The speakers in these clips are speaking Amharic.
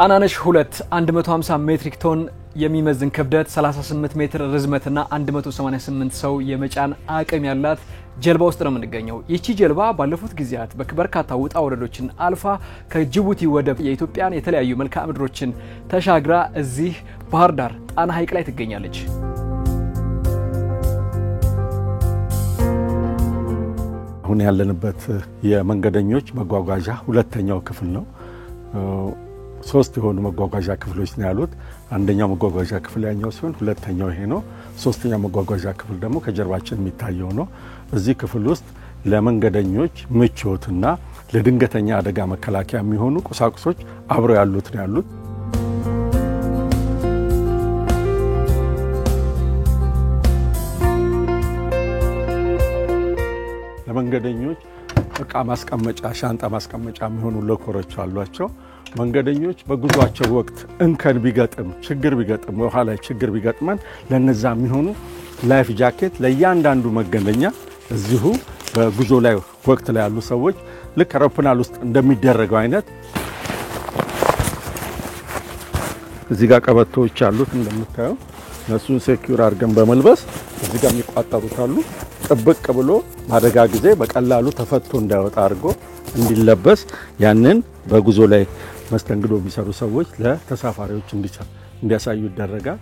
ጣናነሽ 2 150 ሜትሪክ ቶን የሚመዝን ክብደት 38 ሜትር ርዝመትና 188 ሰው የመጫን አቅም ያላት ጀልባ ውስጥ ነው የምንገኘው። ይቺ ጀልባ ባለፉት ጊዜያት በበርካታ ውጣ ወረዶችን አልፋ ከጅቡቲ ወደብ የኢትዮጵያን የተለያዩ መልክዓ ምድሮችን ተሻግራ እዚህ ባህር ዳር ጣና ሐይቅ ላይ ትገኛለች። አሁን ያለንበት የመንገደኞች መጓጓዣ ሁለተኛው ክፍል ነው። ሶስት የሆኑ መጓጓዣ ክፍሎች ነው ያሉት። አንደኛው መጓጓዣ ክፍል ያኛው ሲሆን ሁለተኛው ይሄ ነው። ሶስተኛው መጓጓዣ ክፍል ደግሞ ከጀርባችን የሚታየው ነው። እዚህ ክፍል ውስጥ ለመንገደኞች ምቾትና ለድንገተኛ አደጋ መከላከያ የሚሆኑ ቁሳቁሶች አብረው ያሉት ነው ያሉት። ለመንገደኞች እቃ ማስቀመጫ፣ ሻንጣ ማስቀመጫ የሚሆኑ ሎከሮች አሏቸው። መንገደኞች በጉዟቸው ወቅት እንከን ቢገጥም ችግር ቢገጥም ውሃ ላይ ችግር ቢገጥመን ለነዛ የሚሆኑ ላይፍ ጃኬት ለእያንዳንዱ መንገደኛ እዚሁ በጉዞ ላይ ወቅት ላይ ያሉ ሰዎች ልክ አውሮፕላን ውስጥ እንደሚደረገው አይነት እዚህ ጋር ቀበቶዎች አሉት እንደምታየው እነሱን ሴኩር አድርገን በመልበስ እዚህ ጋር የሚቋጠሩት አሉ። ጥብቅ ብሎ ማደጋ ጊዜ በቀላሉ ተፈቶ እንዳይወጣ አድርጎ እንዲለበስ ያንን በጉዞ ላይ መስተንግዶ የሚሰሩ ሰዎች ለተሳፋሪዎች እንዲያሳዩ ይደረጋል።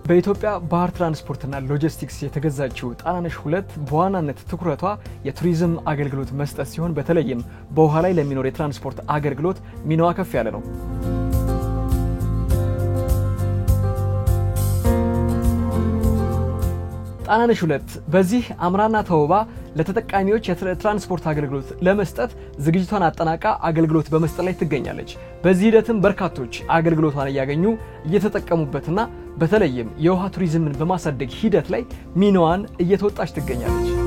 በኢትዮጵያ ባህር ትራንስፖርትና ሎጂስቲክስ የተገዛችው ጣናነሽ 2 በዋናነት ትኩረቷ የቱሪዝም አገልግሎት መስጠት ሲሆን በተለይም በውሃ ላይ ለሚኖር የትራንስፖርት አገልግሎት ሚናዋ ከፍ ያለ ነው። ጣናነሽ 2 በዚህ አምራና ተውባ ለተጠቃሚዎች የትራንስፖርት አገልግሎት ለመስጠት ዝግጅቷን አጠናቃ አገልግሎት በመስጠት ላይ ትገኛለች። በዚህ ሂደትም በርካቶች አገልግሎቷን ያገኙ እየተጠቀሙበትና በተለይም የውሃ ቱሪዝምን በማሳደግ ሂደት ላይ ሚናዋን እየተወጣች ትገኛለች።